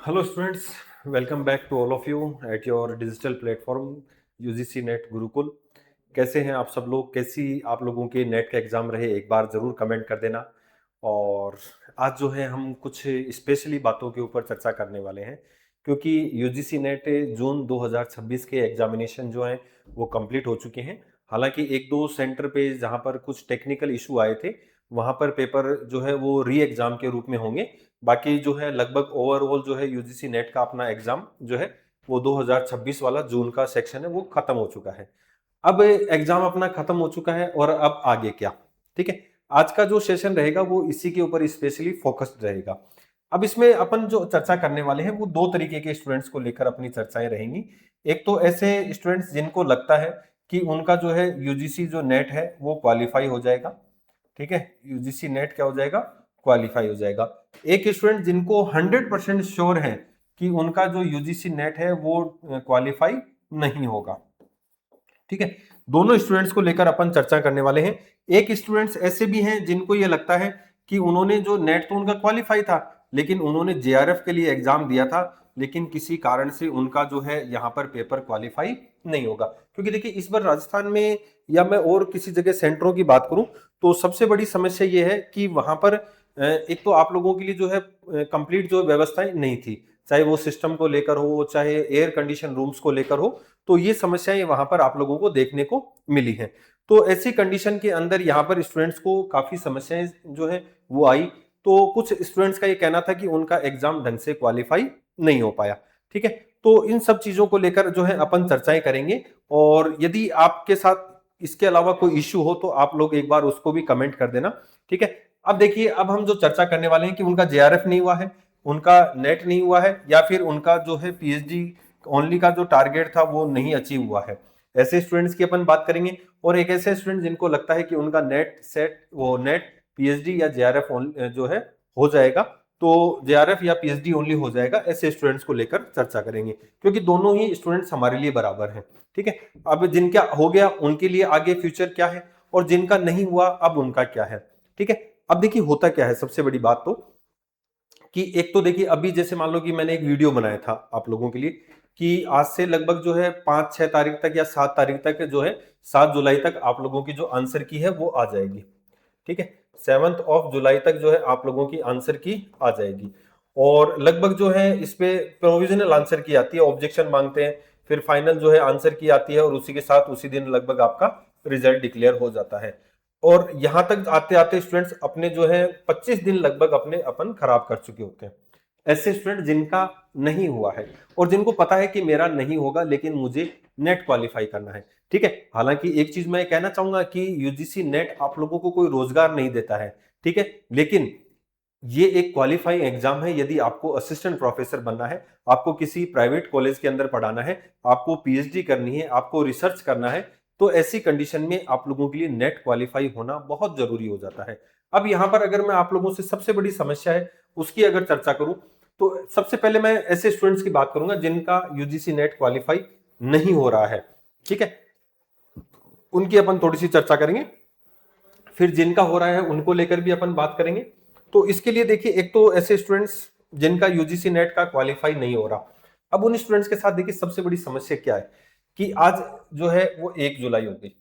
Hello students, welcome back to all of you at your digital platform UGC net Gurukul. कैसे हैं आप सब लोग? कैसी आप लोगों के नेट का एग्ज़ाम रहे, एक बार ज़रूर कमेंट कर देना। और आज जो है हम कुछ स्पेशली बातों के ऊपर चर्चा करने वाले हैं, क्योंकि यूजीसी नेट जून 2026 के एग्जामिनेशन जो हैं वो कंप्लीट हो चुके हैं। हालांकि एक दो सेंटर पे जहां पर कुछ टेक्निकल इशू आए थे, वहां पर पेपर जो है वो री एग्जाम के रूप में होंगे। बाकी जो है लगभग ओवरऑल जो है यूजीसी नेट का अपना एग्जाम जो है वो 2026 वाला जून का सेक्शन है वो खत्म हो चुका है। अब एग्जाम अपना खत्म हो चुका है और अब आगे क्या? ठीक है, आज का जो सेशन रहेगा वो इसी के ऊपर स्पेशली फोकस्ड रहेगा। अब इसमें अपन जो चर्चा करने वाले हैं वो दो तरीके के स्टूडेंट्स को लेकर अपनी चर्चाएं रहेंगी। एक तो ऐसे स्टूडेंट्स जिनको लगता है कि उनका जो है यूजीसी जो नेट है वो क्वालिफाई हो जाएगा। ठीक है, यूजीसी नेट क्या हो जाएगा? क्वालिफाई हो जाएगा। एक स्टूडेंट जिनको 100% श्योर है कि उनका जो यूजीसी नेट है वो क्वालिफाई नहीं होगा। ठीक है, दोनों स्टूडेंट्स को लेकर अपन चर्चा करने वाले हैं। एक स्टूडेंट्स ऐसे भी हैं जिनको ये लगता है कि उन्होंने जो नेट तो उनका क्वालिफाई था, लेकिन उन्होंने जेआरएफ के लिए एग्जाम दिया था, लेकिन किसी कारण से उनका जो है यहाँ पर पेपर क्वालिफाई नहीं होगा। क्योंकि देखिए इस बार राजस्थान में या मैं और किसी जगह सेंटरों की बात करूं तो सबसे बड़ी समस्या ये है कि वहां पर एक तो आप लोगों के लिए जो है कंप्लीट जो व्यवस्थाएं नहीं थी, चाहे वो सिस्टम को लेकर हो, चाहे एयर कंडीशन रूम्स को लेकर हो। तो ये समस्याएं वहां पर आप लोगों को देखने को मिली हैं। तो ऐसी कंडीशन के अंदर यहाँ पर स्टूडेंट्स को काफी समस्याएं जो है वो आई। तो कुछ स्टूडेंट्स का ये कहना था कि उनका एग्जाम ढंग से क्वालिफाई नहीं हो पाया। ठीक है, तो इन सब चीजों को लेकर जो है अपन चर्चाएं करेंगे। और यदि आपके साथ इसके अलावा कोई इश्यू हो तो आप लोग एक बार उसको भी कमेंट कर देना। ठीक है, अब देखिए अब हम जो चर्चा करने वाले हैं कि उनका जेआरएफ नहीं हुआ है, उनका नेट नहीं हुआ है, या फिर उनका जो है पीएचडी ओनली का जो टारगेट था वो नहीं अचीव हुआ है। ऐसे स्टूडेंट्स की अपन बात करेंगे। और एक ऐसे स्टूडेंट जिनको लगता है कि उनका नेट सेट वो नेट पीएचडी या जेआरएफ जो है हो जाएगा, तो जेआरएफ या पीएचडी ओनली हो जाएगा, ऐसे स्टूडेंट्स को लेकर चर्चा करेंगे, क्योंकि दोनों ही स्टूडेंट्स हमारे लिए बराबर हैं। ठीक है, अब जिनका हो गया उनके लिए आगे फ्यूचर क्या है, और जिनका नहीं हुआ अब उनका क्या है। ठीक है, अब देखिए होता क्या है, सबसे बड़ी बात तो कि एक तो देखिए अभी जैसे मान लो कि मैंने एक वीडियो बनाया था आप लोगों के लिए कि आज से लगभग जो है 5-6 तारीख तक या 7 तारीख तक जो है 7 जुलाई तक आप लोगों की जो आंसर की है वो आ जाएगी। ठीक है, 7 जुलाई तक जो है आप लोगों की आंसर की आ जाएगी। और लगभग जो है इस पे प्रोविजनल आंसर की आती है, ऑब्जेक्शन मांगते हैं, फिर फाइनल जो है आंसर की आती है, और उसी के साथ उसी दिन लगभग आपका रिजल्ट डिक्लेयर हो जाता है। और यहां तक आते आते स्टूडेंट्स अपने जो है 25 दिन लगभग अपने अपन खराब कर चुके होते हैं। ऐसे स्टूडेंट जिनका नहीं हुआ है और जिनको पता है कि मेरा नहीं होगा लेकिन मुझे नेट क्वालिफाई करना है। ठीक है, हालांकि एक चीज मैं कहना चाहूंगा कि यूजीसी नेट आप लोगों को कोई रोजगार नहीं देता है। ठीक है, लेकिन ये एक क्वालिफाइंग एग्जाम है। यदि आपको असिस्टेंट प्रोफेसर बनना है, आपको किसी प्राइवेट कॉलेज के अंदर पढ़ाना है, आपको पीएचडी करनी है, आपको रिसर्च करना है, तो ऐसी कंडीशन में आप लोगों के लिए नेट क्वालिफाई होना बहुत जरूरी हो जाता है। अब यहां पर अगर मैं आप लोगों से सबसे बड़ी समस्या है उसकी अगर चर्चा करूं, तो सबसे पहले मैं ऐसे स्टूडेंट्स की बात करूंगा जिनका यूजीसी नेट क्वालिफाई नहीं हो रहा है। ठीक है, उनकी अपन थोड़ी सी चर्चा करेंगे, फिर जिनका हो रहा है उनको लेकर भी अपन बात करेंगे। तो इसके लिए देखिए एक तो ऐसे स्टूडेंट्स जिनका यूजीसी नेट का क्वालिफाई नहीं हो रहा, अब उन स्टूडेंट्स के साथ देखिए सबसे बड़ी समस्या क्या है कि आज जो है वो 1 जुलाई होगी।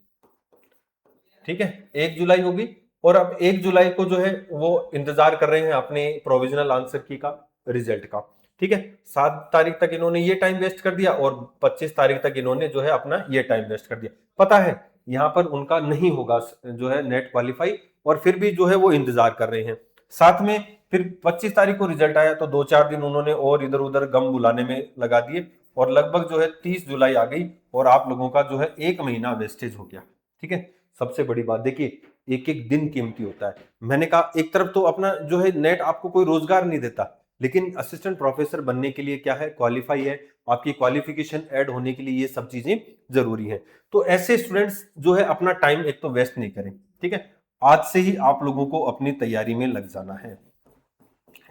ठीक है, 1 जुलाई होगी, और अब 1 जुलाई को जो है वो इंतजार कर रहे हैं अपने प्रोविजनल आंसर की का रिजल्ट का। ठीक है, 7 तारीख तक इन्होंने ये टाइम वेस्ट कर दिया और 25 तारीख तक इन्होंने जो है अपना ये टाइम वेस्ट कर दिया। पता है यहाँ पर उनका नहीं होगा जो है नेट क्वालिफाई, और फिर भी जो है वो इंतजार कर रहे हैं। साथ में फिर 25 तारीख को रिजल्ट आया तो 2-4 दिन उन्होंने और इधर उधर गम बुलाने में लगा दिए, और लगभग जो है 30 जुलाई आ गई और आप लोगों का जो है 1 महीना वेस्टेज हो गया। ठीक है, सबसे बड़ी बात देखिए एक एक दिन कीमती होता है। मैंने कहा एक तरफ तो अपना जो है नेट आपको कोई रोजगार नहीं देता, लेकिन असिस्टेंट प्रोफेसर बनने के लिए क्या है, क्वालिफाई है, आपकी क्वालिफिकेशन ऐड होने के लिए ये सब चीजें जरूरी है। तो ऐसे स्टूडेंट्स जो है अपना टाइम एक तो वेस्ट नहीं करें। ठीक है, आज से ही आप लोगों को अपनी तैयारी में लग जाना है।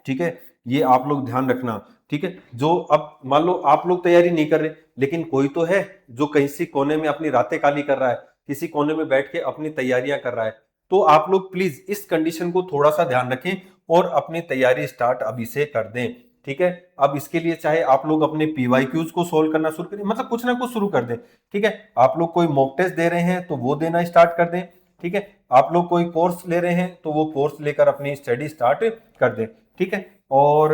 ठीक है, ये आप लोग ध्यान रखना। ठीक है, जो अब मान लो आप लोग तैयारी नहीं कर रहे, लेकिन कोई तो है जो किसी कोने में अपनी रातें काली कर रहा है, किसी कोने में बैठ के अपनी तैयारियां कर रहा है। तो आप लोग प्लीज इस कंडीशन को थोड़ा सा ध्यान रखें और अपनी तैयारी स्टार्ट अभी से कर दें। ठीक है। अब इसके लिए चाहे आप लोग अपने पीवाईक्यूज को सोल्व करना शुरू करें, मतलब कुछ ना कुछ शुरू कर दें, ठीक है। आप लोग कोई मॉक टेस्ट दे रहे हैं तो वो देना स्टार्ट कर दें, ठीक है। आप लोग कोई कोर्स ले रहे हैं तो वो कोर्स लेकर अपनी स्टडी स्टार्ट कर दें, ठीक है। और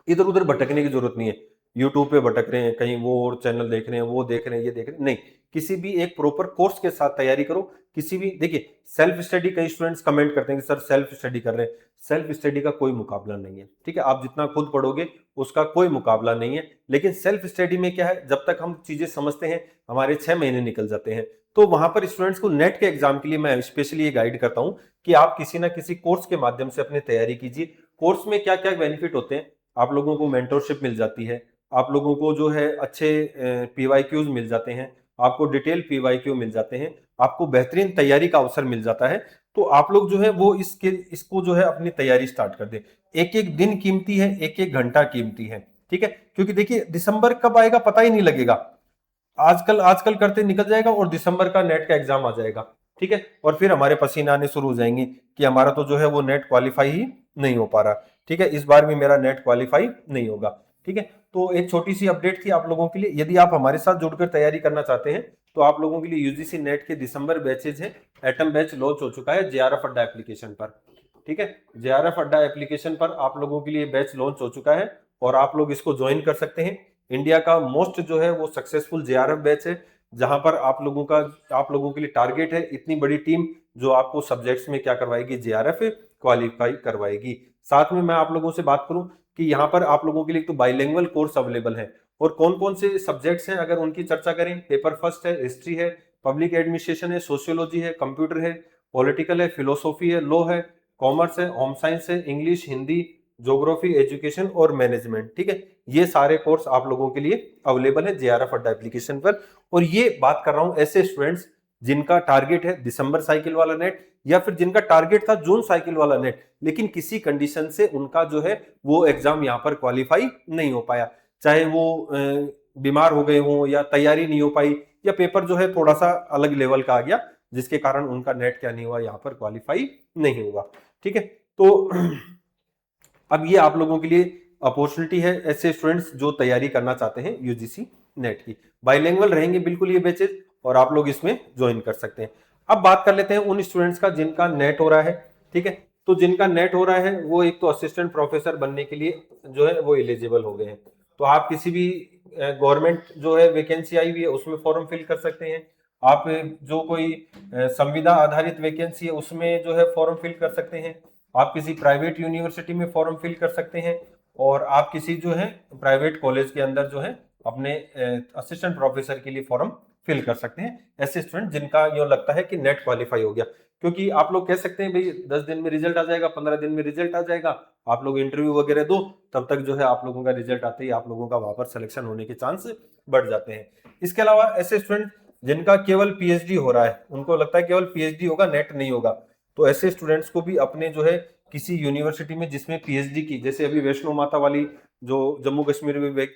इधर उधर भटकने की जरूरत नहीं है, यूट्यूब पे भटक रहे हैं, कहीं वो और चैनल देख रहे हैं, वो देख रहे हैं, ये देख रहे हैं, नहीं। किसी भी एक प्रॉपर कोर्स के साथ तैयारी करो। किसी भी, देखिए सेल्फ स्टडी, कई स्टूडेंट्स कमेंट करते हैं कि सर सेल्फ स्टडी कर रहे हैं। सेल्फ स्टडी का कोई मुकाबला नहीं है, ठीक है। आप जितना खुद पढ़ोगे उसका कोई मुकाबला नहीं है। लेकिन सेल्फ स्टडी में क्या है, जब तक हम चीजें समझते हैं हमारे 6 महीने निकल जाते हैं। तो वहां पर स्टूडेंट्स को नेट के एग्जाम के लिए मैं स्पेशली ये गाइड करता हूं कि आप किसी ना किसी कोर्स के माध्यम से अपनी तैयारी कीजिए। कोर्स में क्या क्या बेनिफिट होते हैं, आप लोगों को मेंटरशिप मिल जाती है, आप लोगों को जो है अच्छे पीवाईक्यूज मिल जाते हैं, आपको डिटेल पीवाईक्यू मिल जाते हैं, आपको बेहतरीन तैयारी का अवसर मिल जाता है। तो आप लोग जो है वो इसको जो है अपनी तैयारी स्टार्ट कर दें। एक एक दिन कीमती है, एक एक घंटा कीमती है, ठीक है। क्योंकि देखिए दिसंबर कब आएगा पता ही नहीं लगेगा। आजकल आजकल करते निकल जाएगा और दिसंबर का नेट का एग्जाम आ जाएगा, ठीक है। और फिर हमारे पसीने आने शुरू हो जाएंगे कि हमारा तो जो है वो नेट क्वालिफाई ही नहीं हो पा रहा, ठीक है। इस बार भी मेरा नेट क्वालिफाई नहीं होगा, ठीक है। तो एक छोटी सी अपडेट थी आप लोगों के लिए। यदि आप हमारे साथ जुड़कर तैयारी करना चाहते हैं तो आप लोगों के लिए यूजीसी नेट के दिसंबर बैचेज है। एटम बैच लॉन्च हो चुका है जेआरएफ अड्डा एप्लीकेशन पर, ठीक है। जेआरएफ अड्डा एप्लीकेशन पर आप लोगों के लिए बैच लॉन्च हो चुका है और आप लोग इसको ज्वाइन कर सकते हैं। इंडिया का मोस्ट जो है वो सक्सेसफुल जेआरएफ बैच है, जहां पर आप लोगों के लिए टारगेट है इतनी बड़ी टीम जो आपको सब्जेक्ट्स में क्या करवाएगी, जेआरएफ क्वालिफाई करवाएगी। साथ में मैं आप लोगों से बात करूं कि यहाँ पर आप लोगों के लिए तो बाइलिंगुअल कोर्स अवेलेबल है। और कौन कौन से सब्जेक्ट्स हैं अगर उनकी चर्चा करें, पेपर फर्स्ट है, हिस्ट्री है, पब्लिक एडमिनिस्ट्रेशन है, सोशियोलॉजी है, कंप्यूटर है, पॉलिटिकल है, फिलोसॉफी है, लॉ है, कॉमर्स है, होम साइंस है, इंग्लिश, हिंदी, ज्योग्राफी, एजुकेशन और मैनेजमेंट, ठीक है। ये सारे कोर्स आप लोगों के लिए अवेलेबल है जेआरएफ अड्डा एप्लीकेशन पर। और ये बात कर रहा हूं ऐसे स्टूडेंट्स जिनका टारगेट है दिसंबर साइकिल वाला नेट, या फिर जिनका टारगेट था जून साइकिल वाला नेट, लेकिन किसी कंडीशन से उनका जो है वो एग्जाम यहाँ पर क्वालिफाई नहीं हो पाया। चाहे वो बीमार हो गए हों, या तैयारी नहीं हो पाई, या पेपर जो है थोड़ा सा अलग लेवल का आ गया, जिसके कारण उनका नेट क्या नहीं हुआ, यहाँ पर क्वालिफाई नहीं हुआ, ठीक है। तो अब ये आप लोगों के लिए अपॉर्चुनिटी है, ऐसे स्टूडेंट्स जो तैयारी करना चाहते हैं यूजीसी नेट की। बाइलिंगुअल रहेंगे बिल्कुल ये बैचेज और आप लोग इसमें ज्वाइन कर सकते हैं। अब बात कर लेते हैं उन स्टूडेंट्स का जिनका नेट हो रहा है, ठीक है। तो जिनका नेट हो रहा है वो एक तो असिस्टेंट प्रोफेसर बनने के लिए जो है वो एलिजिबल हो गए हैं। तो आप किसी भी गवर्नमेंट जो है वैकेंसी आई हुई है उसमें फॉर्म फिल कर सकते हैं। आप जो कोई संविदा आधारित वैकेंसी है उसमें जो है फॉर्म फिल कर सकते हैं। आप किसी प्राइवेट यूनिवर्सिटी में फॉर्म फिल कर सकते हैं। और आप किसी जो है प्राइवेट कॉलेज के अंदर जो है अपने असिस्टेंट प्रोफेसर के लिए फॉर्म फिल कर सकते हैं, ऐसे स्टूडेंट जिनका ये लगता है कि नेट क्वालिफाई हो गया। क्योंकि आप लोग कह सकते हैं भाई 10 दिन में रिजल्ट आ जाएगा, 15 दिन में रिजल्ट आ जाएगा, आप लोग इंटरव्यू वगैरह दो, तब तक जो है आप लोगों का रिजल्ट आते ही आप लोगों का वहां पर सिलेक्शन होने के चांस बढ़ जाते हैं। इसके अलावा ऐसे स्टूडेंट जिनका केवल पीएचडी हो रहा है, उनको लगता है केवल पीएचडी होगा नेट नहीं होगा, तो ऐसे स्टूडेंट्स को भी अपने जो है किसी यूनिवर्सिटी में जिसमें पीएचडी की, जैसे अभी वैष्णो माता वाली जो जम्मू कश्मीर में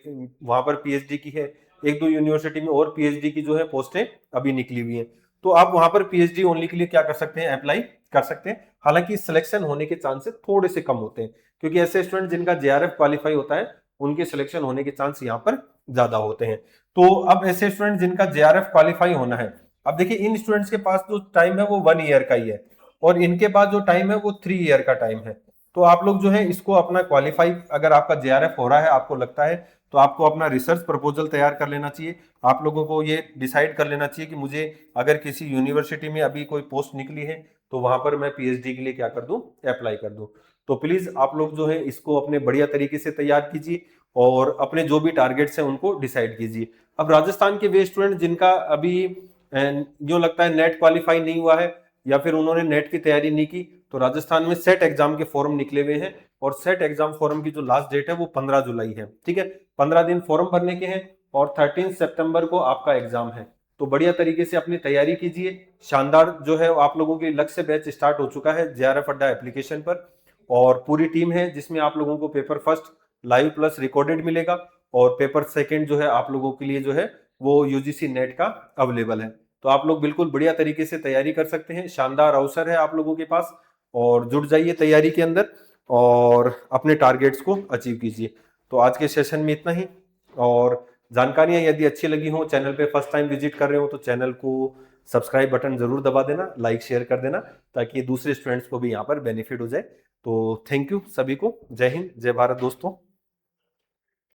वहां पर पीएचडी की है, एक दो यूनिवर्सिटी में और पीएचडी की जो है पोस्टें अभी निकली हुई हैं, तो आप वहां पर पीएचडी ओनली के लिए क्या कर सकते हैं, अप्लाई कर सकते हैं। हालांकि सिलेक्शन होने के चांसेस थोड़े से कम होते हैं, क्योंकि ऐसे स्टूडेंट जिनका जेआरएफ क्वालिफाई होता है उनके सिलेक्शन होने के चांस यहाँ पर ज्यादा होते हैं। तो अब ऐसे स्टूडेंट जिनका जेआरएफ क्वालिफाई होना है, अब देखिए इन स्टूडेंट्स के पास जो टाइम है वो 1 ईयर का ही है, और इनके पास जो टाइम है वो 3 ईयर का टाइम है। तो आप लोग जो है इसको अपना क्वालिफाई, अगर आपका जेआरएफ हो रहा है आपको लगता है, तो आपको अपना रिसर्च प्रपोजल तैयार कर लेना चाहिए। आप लोगों को ये डिसाइड कर लेना चाहिए कि मुझे अगर किसी यूनिवर्सिटी में अभी कोई पोस्ट निकली है तो वहां पर मैं पीएचडी के लिए क्या कर दूं, अप्लाई कर दूं। तो प्लीज आप लोग जो है इसको अपने बढ़िया तरीके से तैयार कीजिए और अपने जो भी टारगेट्स हैं उनको डिसाइड कीजिए। अब राजस्थान के वे स्टूडेंट जिनका अभी जो लगता है नेट क्वालिफाई नहीं हुआ है, या फिर उन्होंने नेट की तैयारी नहीं की, तो राजस्थान में सेट एग्जाम के फॉर्म निकले हुए हैं, और सेट एग्जाम फॉर्म की जो लास्ट डेट है वो 15 जुलाई है, ठीक है। 15 दिन फॉर्म भरने के हैं और 13 सितंबर को आपका एग्जाम है। तो बढ़िया तरीके से अपनी तैयारी कीजिए। शानदार जो है आप लोगों के लक्ष्य बैच स्टार्ट हो चुका है जेआरएफ अड्डा एप्लीकेशन पर, और पूरी टीम है जिसमें आप लोगों को paper first live plus recorded मिलेगा, और पेपर सेकंड जो है आप लोगों के लिए जो है वो यूजीसी नेट का अवेलेबल है। तो आप लोग बिल्कुल बढ़िया तरीके से तैयारी कर सकते हैं, शानदार अवसर है आप लोगों के पास, और जुट जाइए तैयारी के अंदर। और अपने टारगेट्स को अचीव कीजिए। तो आज के सेशन में इतना ही। और जानकारियां यदि अच्छी लगी हो, चैनल पे फर्स्ट टाइम विजिट कर रहे हो तो चैनल को सब्सक्राइब बटन जरूर दबा देना, लाइक शेयर कर देना, ताकि दूसरे स्टूडेंट्स को भी यहाँ पर बेनिफिट हो जाए। तो थैंक यू सभी को। जय हिंद, जय भारत दोस्तों।